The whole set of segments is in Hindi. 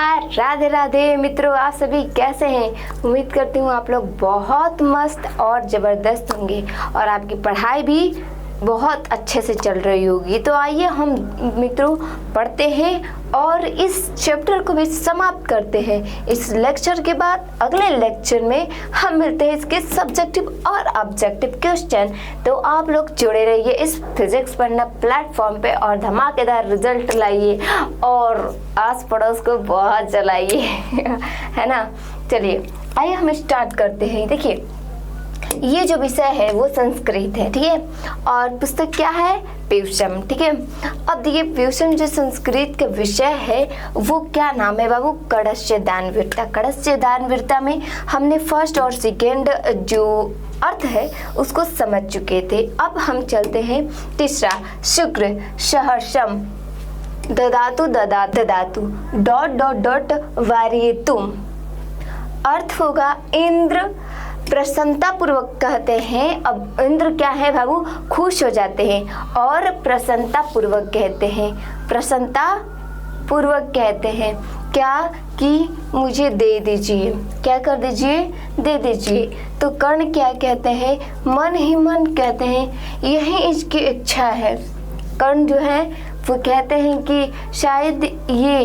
नमस्कार, राधे राधे मित्रों। आप सभी कैसे हैं? उम्मीद करती हूँ आप लोग बहुत मस्त और ज़बरदस्त होंगे और आपकी पढ़ाई भी बहुत अच्छे से चल रही होगी। तो आइए हम मित्रों पढ़ते हैं और इस चैप्टर को भी समाप्त करते हैं। इस लेक्चर के बाद अगले लेक्चर में हम मिलते हैं इसके सब्जेक्टिव और ऑब्जेक्टिव क्वेश्चन। तो आप लोग जुड़े रहिए इस फिजिक्स पढ़ना प्लेटफॉर्म पे और धमाकेदार रिजल्ट लाइए और आस पड़ोस को बहुत जलाइए है ना। चलिए आइए हम स्टार्ट करते हैं। देखिए ये जो विषय है वो संस्कृत है, ठीक है, और पुस्तक क्या है? पीयूषम, ठीक है। अब देखिए पीयूषम जो संस्कृत का विषय है वो क्या नाम है बाबू? कडस्य दानवीरता। कडस्य दानवीरता में हमने फर्स्ट और सेकेंड जो अर्थ है उसको समझ चुके थे। अब हम चलते हैं तीसरा, शुक्र सहर्षम ददातु ददात ददातु डॉट डॉट डॉट वार्येतुम। अर्थ होगा इंद्र प्रसन्नता पूर्वक कहते हैं। अब इंद्र क्या है बाबू? खुश हो जाते हैं और प्रसन्नता पूर्वक कहते हैं। प्रसन्नता पूर्वक कहते हैं क्या कि मुझे दे दीजिए, क्या कर दीजिए? दे दीजिए। तो कर्ण क्या कहते हैं? मन ही मन कहते हैं यही इसकी इच्छा है। कर्ण जो है वो कहते हैं कि शायद ये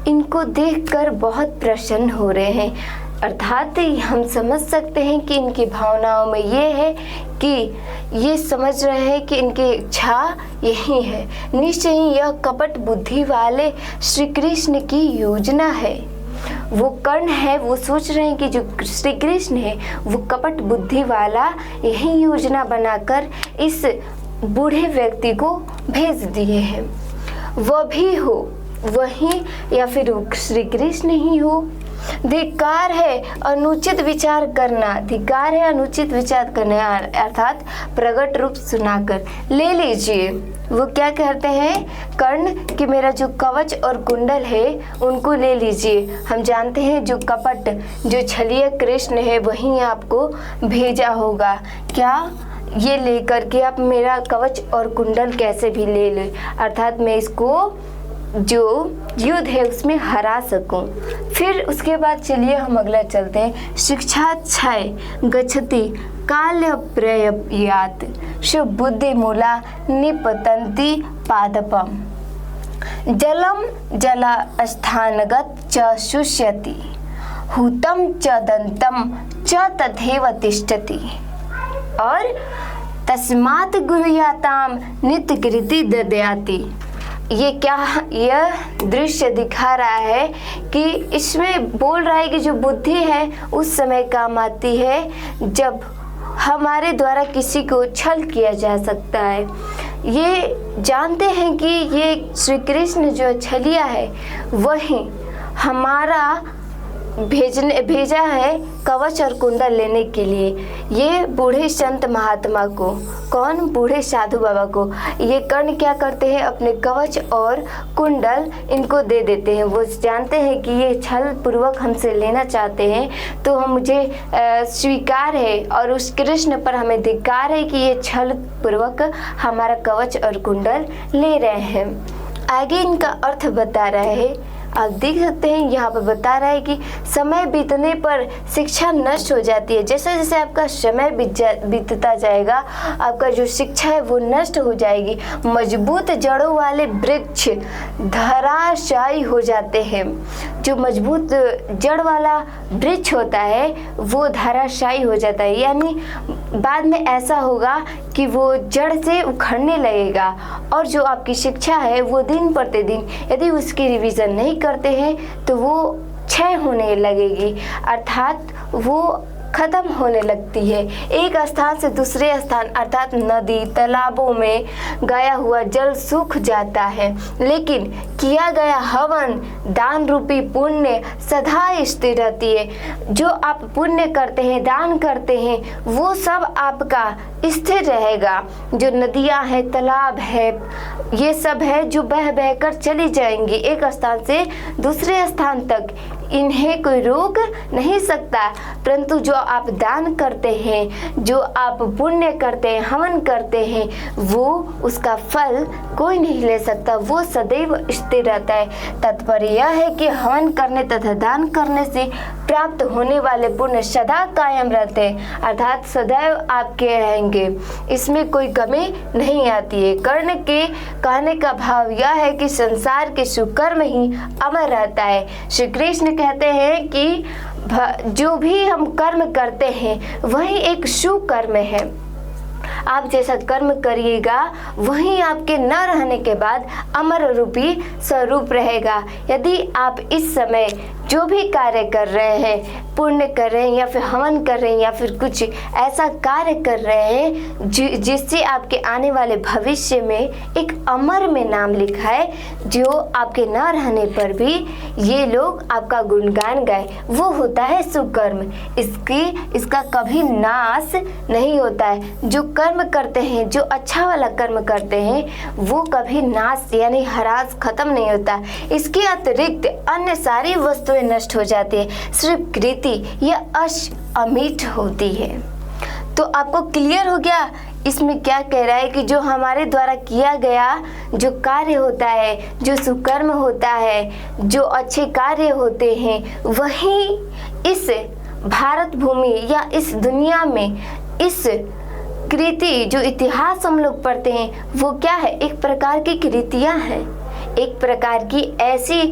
इनको देखकर बहुत प्रसन्न हो रहे हैं। अर्थात हम समझ सकते हैं कि इनकी भावनाओं में ये है कि ये समझ रहे हैं कि इनकी इच्छा यही है। निश्चय ही यह कपट बुद्धि वाले श्री कृष्ण की योजना है। वो कर्ण है, वो सोच रहे हैं कि जो श्री कृष्ण है वो कपट बुद्धि वाला यही योजना बनाकर इस बूढ़े व्यक्ति को भेज दिए हैं। वह भी हो वही या फिर श्री कृष्ण ही हो। धिक्कार है अनुचित विचार करना, धिक्कार है अनुचित विचार करना, अर्थात प्रकट रूप सुनाकर ले लीजिए। वो क्या कहते हैं कर्ण कि मेरा जो कवच और कुंडल है उनको ले लीजिए। हम जानते हैं जो कपट जो छलिया कृष्ण है वही आपको भेजा होगा। क्या ये लेकर के आप मेरा कवच और कुंडल कैसे भी ले ले, अर्थात मैं इसको जो युद्ध है उसमें हरा सकूं। फिर उसके बाद चलिए हम अगला चलते हैं। शिक्षा क्षय गच्छति काल्य प्रयात शुबुद्धि मूला निपतंती पादपम जलम जला स्थानगत च शुष्यति हुतम च दंतम च तथैव तिष्ठति। और तस्मात् गुरुयाताम नित्यकृति ददयाति। ये क्या यह दृश्य दिखा रहा है कि इसमें बोल रहा है कि जो बुद्धि है उस समय काम आती है जब हमारे द्वारा किसी को छल किया जा सकता है। ये जानते हैं कि ये श्री कृष्ण जो छलिया है वही हमारा भेजा है कवच और कुंडल लेने के लिए। ये बूढ़े संत महात्मा को, कौन? बूढ़े साधु बाबा को ये कर्ण क्या करते हैं? अपने कवच और कुंडल इनको दे देते हैं। वो जानते हैं कि ये छल पूर्वक हमसे लेना चाहते हैं तो हम मुझे स्वीकार है और उस कृष्ण पर हमें धिक्कार है कि ये छल पूर्वक हमारा कवच और कुंडल ले रहे हैं। आगे इनका अर्थ बता रहा है। आप देख सकते हैं यहाँ पर बता रहा है कि समय बीतने पर शिक्षा नष्ट हो जाती है। जैसे जैसे आपका समय बीतता जाएगा आपका जो शिक्षा है वो नष्ट हो जाएगी। मजबूत जड़ों वाले वृक्ष धराशायी हो जाते हैं। जो मजबूत जड़ वाला वृक्ष होता है वो धराशायी हो जाता है, यानी बाद में ऐसा होगा कि वो जड़ से उखड़ने लगेगा। और जो आपकी शिक्षा है वो दिन प्रतिदिन यदि उसकी रिवीजन नहीं करते हैं तो वो क्षय होने लगेगी, अर्थात वो खत्म होने लगती है। एक स्थान से दूसरे स्थान अर्थात नदी तालाबों में गया हुआ जल सूख जाता है, लेकिन किया गया हवन दान रूपी पुण्य सदा स्थिर रहती है। जो आप पुण्य करते हैं, दान करते हैं, वो सब आपका स्थिर रहेगा। जो नदियां हैं, तालाब है, ये सब है जो बह बह कर चली जाएंगी एक स्थान से दूसरे स्थान तक। इन्हें कोई रोक नहीं सकता, परंतु जो आप दान करते हैं, जो आप पुण्य करते हैं, हवन करते हैं, वो उसका फल कोई नहीं ले सकता, वो सदैव स्थिर रहता है। तात्पर्य यह है कि हवन करने तथा दान करने से प्राप्त होने वाले पुण्य सदा कायम रहते हैं, अर्थात सदैव आपके रहेंगे, इसमें कोई कमी नहीं आती है। कर्ण के कहने का भाव यह है कि संसार के सुकर्म ही अमर रहता है। श्री कृष्ण कहते हैं कि जो भी हम कर्म करते हैं वही एक शुभ कर्म है। आप जैसा कर्म करिएगा वही आपके न रहने के बाद अमर रूपी स्वरूप रहेगा। यदि आप इस समय जो भी कार्य कर रहे हैं, पुण्य कर रहे हैं या फिर हवन कर रहे हैं या फिर कुछ ऐसा कार्य कर रहे हैं जिससे आपके आने वाले भविष्य में एक अमर में नाम लिखा है, जो आपके न रहने पर भी ये लोग आपका गुणगान गाए, वो होता है सुकर्म। इसका कभी नाश नहीं होता है। जो कर्म करते हैं, जो अच्छा वाला कर्म करते हैं, वो कभी नाश यानी ह्रास खत्म नहीं होता। इसके अतिरिक्त अन्य सारी वस्तुएं नष्ट हो जाती है, सिर्फ कृति यह अमिट होती है। तो आपको क्लियर हो गया इसमें क्या कह रहा है कि जो हमारे द्वारा किया गया जो कार्य होता है, जो सुकर्म होता है, जो अच्छे कार्य होते हैं, वही इस भारत भूमि या इस दुनिया में इस कृति जो इतिहास हम लोग पढ़ते हैं वो क्या है, एक प्रकार की कृतियां हैं, एक प्रकार की ऐसी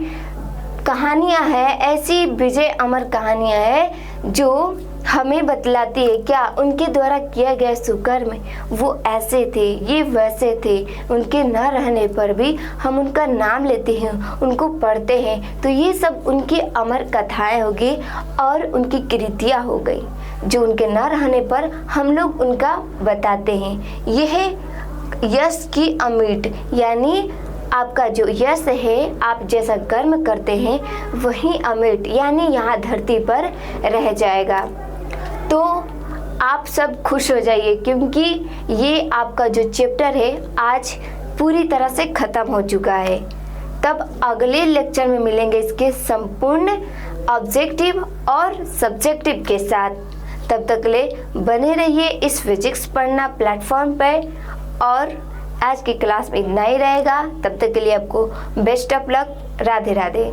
कहानियां हैं, ऐसी विजय अमर कहानियां हैं जो हमें बतलाती है क्या उनके द्वारा किया गया सुकर्म वो ऐसे थे, ये वैसे थे, उनके न रहने पर भी हम उनका नाम लेते हैं, उनको पढ़ते हैं, तो ये सब उनकी अमर कथाएं होगी और उनकी कृतियां हो गई जो उनके न रहने पर हम लोग उनका बताते हैं। यह यश की अमिट यानी आपका जो यश है, आप जैसा कर्म करते हैं वही अमिट यानी यहाँ धरती पर रह जाएगा। तो आप सब खुश हो जाइए क्योंकि ये आपका जो चैप्टर है आज पूरी तरह से ख़त्म हो चुका है। तब अगले लेक्चर में मिलेंगे इसके संपूर्ण ऑब्जेक्टिव और सब्जेक्टिव के साथ। तब तक ले बने रहिए इस फिजिक्स पढ़ना प्लेटफॉर्म पर और आज की क्लास में इतना ही रहेगा। तब तक के लिए आपको best of luck. Radhe Radhe.